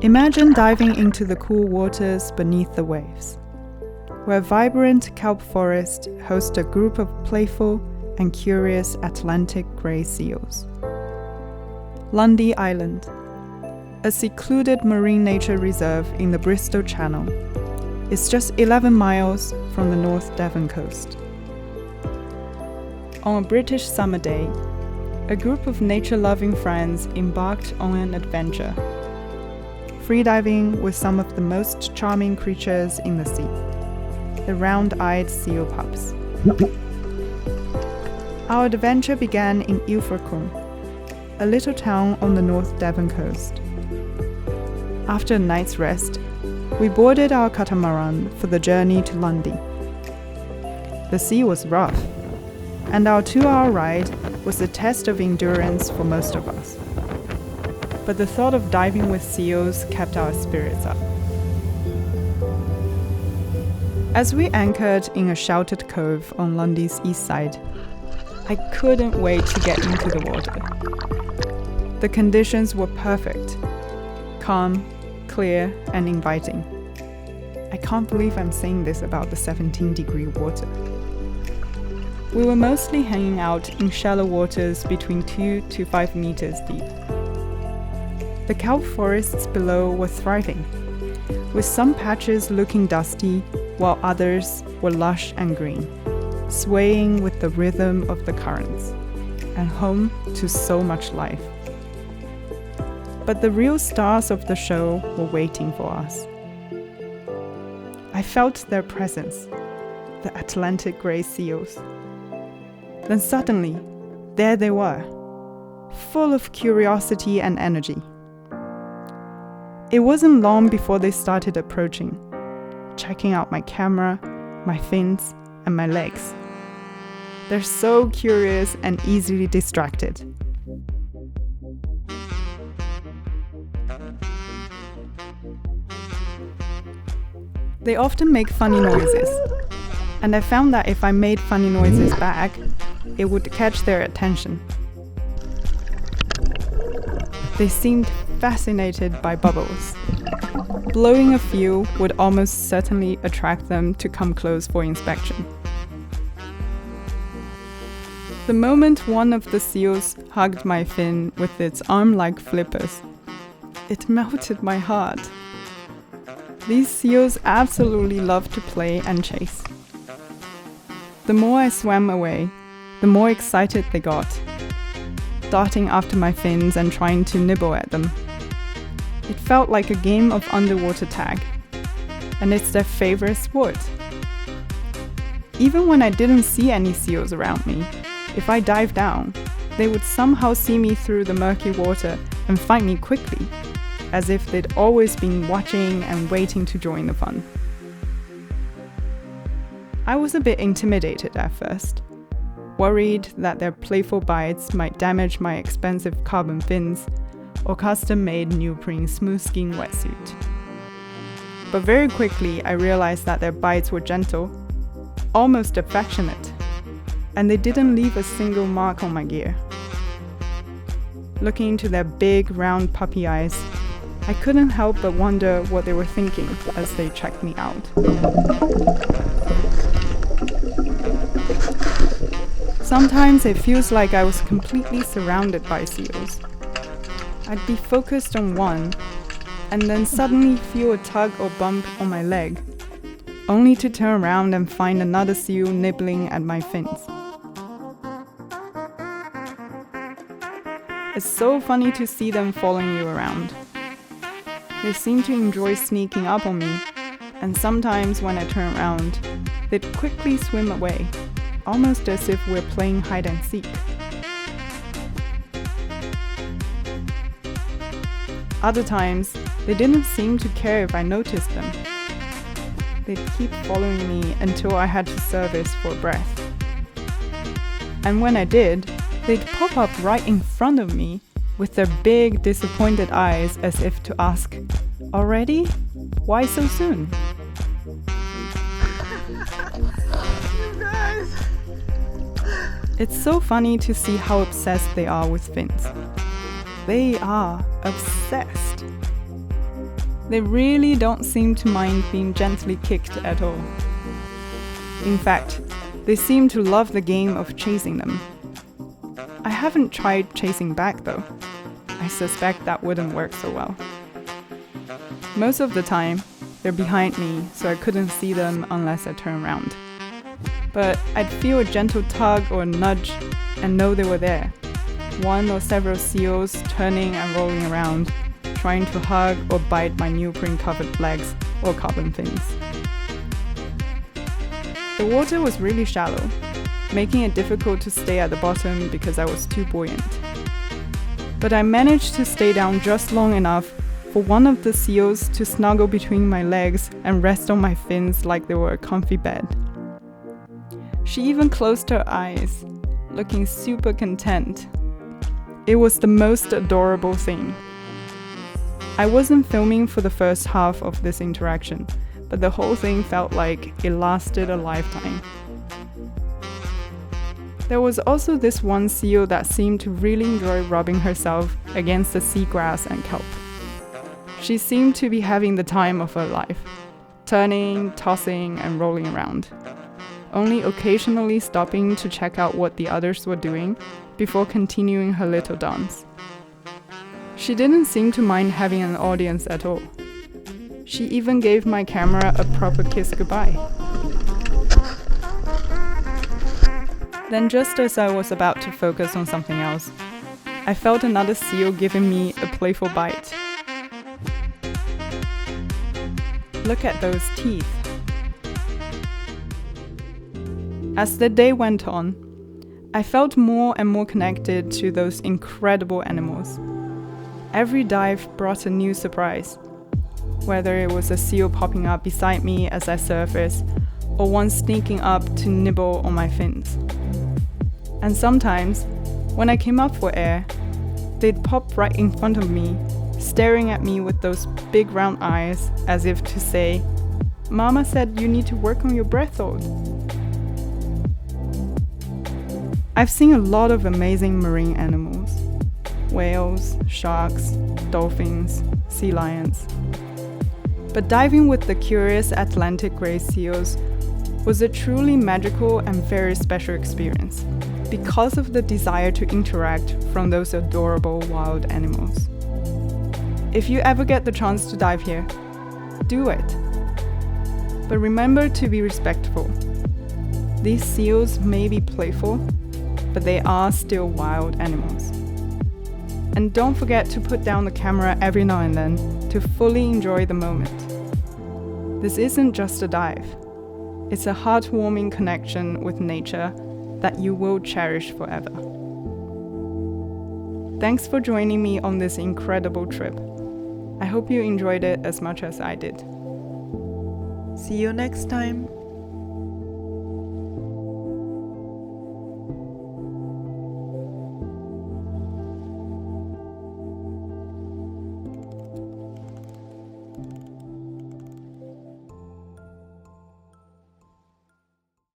Imagine diving into the cool waters beneath the waves, where vibrant kelp forest hosts a group of playful and curious Atlantic grey seals. Lundy Island, a secluded marine nature reserve in the Bristol Channel, is just 11 miles from the North Devon coast. On a British summer day, a group of nature-loving friends embarked on an adventure, freediving with some of the most charming creatures in the sea, the round-eyed seal pups. Our adventure began in Ilfracombe, a little town on the North Devon coast. After a night's rest, we boarded our catamaran for the journey to Lundy. The sea was rough, and our 2-hour ride was a test of endurance for most of us. But the thought of diving with seals kept our spirits up. As we anchored in a sheltered cove on Lundy's east side, I couldn't wait to get into the water. The conditions were perfect, calm, clear, and inviting. I can't believe I'm saying this about the 17-degree water. We were mostly hanging out in shallow waters between 2 to 5 meters deep. The kelp forests below were thriving, with some patches looking dusty while others were lush and green, swaying with the rhythm of the currents, and home to so much life. But the real stars of the show were waiting for us. I felt their presence, the Atlantic grey seals. Then suddenly, there they were, full of curiosity and energy. It wasn't long before they started approaching, checking out my camera, my fins, and my legs. They're so curious and easily distracted. They often make funny noises, and I found that if I made funny noises back, it would catch their attention. They seemed fascinated by bubbles. Blowing a few would almost certainly attract them to come close for inspection. The moment one of the seals hugged my fin with its arm-like flippers, it melted my heart. These seals absolutely love to play and chase. The more I swam away, the more excited they got, darting after my fins and trying to nibble at them. It felt like a game of underwater tag, and it's their favorite sport. Even when I didn't see any seals around me, if I dived down, they would somehow see me through the murky water and find me quickly, as if they'd always been watching and waiting to join the fun. I was a bit intimidated at first, worried that their playful bites might damage my expensive carbon fins or custom-made neoprene smooth-skin wetsuit. But very quickly I realized that their bites were gentle, almost affectionate, and they didn't leave a single mark on my gear. Looking into their big, round puppy eyes, I couldn't help but wonder what they were thinking as they checked me out. Sometimes it feels like I was completely surrounded by seals. I'd be focused on one, and then suddenly feel a tug or bump on my leg, only to turn around and find another seal nibbling at my fins. It's so funny to see them following you around. They seem to enjoy sneaking up on me, and sometimes when I turn around, they'd quickly swim away, almost as if we're playing hide and seek. Other times, they didn't seem to care if I noticed them. They'd keep following me until I had to service for breath. And when I did, they'd pop up right in front of me with their big, disappointed eyes as if to ask, "Already? Why so soon?" You guys! It's so funny to see how obsessed they are with fins. They are obsessed. They really don't seem to mind being gently kicked at all. In fact, they seem to love the game of chasing them. I haven't tried chasing back though. I suspect that wouldn't work so well. Most of the time, they're behind me, so I couldn't see them unless I turn around. But I'd feel a gentle tug or nudge and know they were there. One or several seals turning and rolling around, trying to hug or bite my neoprene-covered legs or carbon fins. The water was really shallow, making it difficult to stay at the bottom because I was too buoyant. But I managed to stay down just long enough for one of the seals to snuggle between my legs and rest on my fins like they were a comfy bed. She even closed her eyes, looking super content. It was the most adorable thing. I wasn't filming for the first half of this interaction, but the whole thing felt like it lasted a lifetime. There was also this one seal that seemed to really enjoy rubbing herself against the seagrass and kelp. She seemed to be having the time of her life, turning, tossing, and rolling around, only occasionally stopping to check out what the others were doing before continuing her little dance. She didn't seem to mind having an audience at all. She even gave my camera a proper kiss goodbye. Then just as I was about to focus on something else, I felt another seal giving me a playful bite. Look at those teeth. As the day went on, I felt more and more connected to those incredible animals. Every dive brought a new surprise, whether it was a seal popping up beside me as I surfaced, or one sneaking up to nibble on my fins. And sometimes, when I came up for air, they'd pop right in front of me, staring at me with those big round eyes as if to say, "Mama said you need to work on your breath hold." I've seen a lot of amazing marine animals: whales, sharks, dolphins, sea lions. But diving with the curious Atlantic grey seals was a truly magical and very special experience because of the desire to interact from those adorable wild animals. If you ever get the chance to dive here, do it. But remember to be respectful. These seals may be playful, but they are still wild animals. And don't forget to put down the camera every now and then to fully enjoy the moment. This isn't just a dive. It's a heartwarming connection with nature that you will cherish forever. Thanks for joining me on this incredible trip. I hope you enjoyed it as much as I did. See you next time.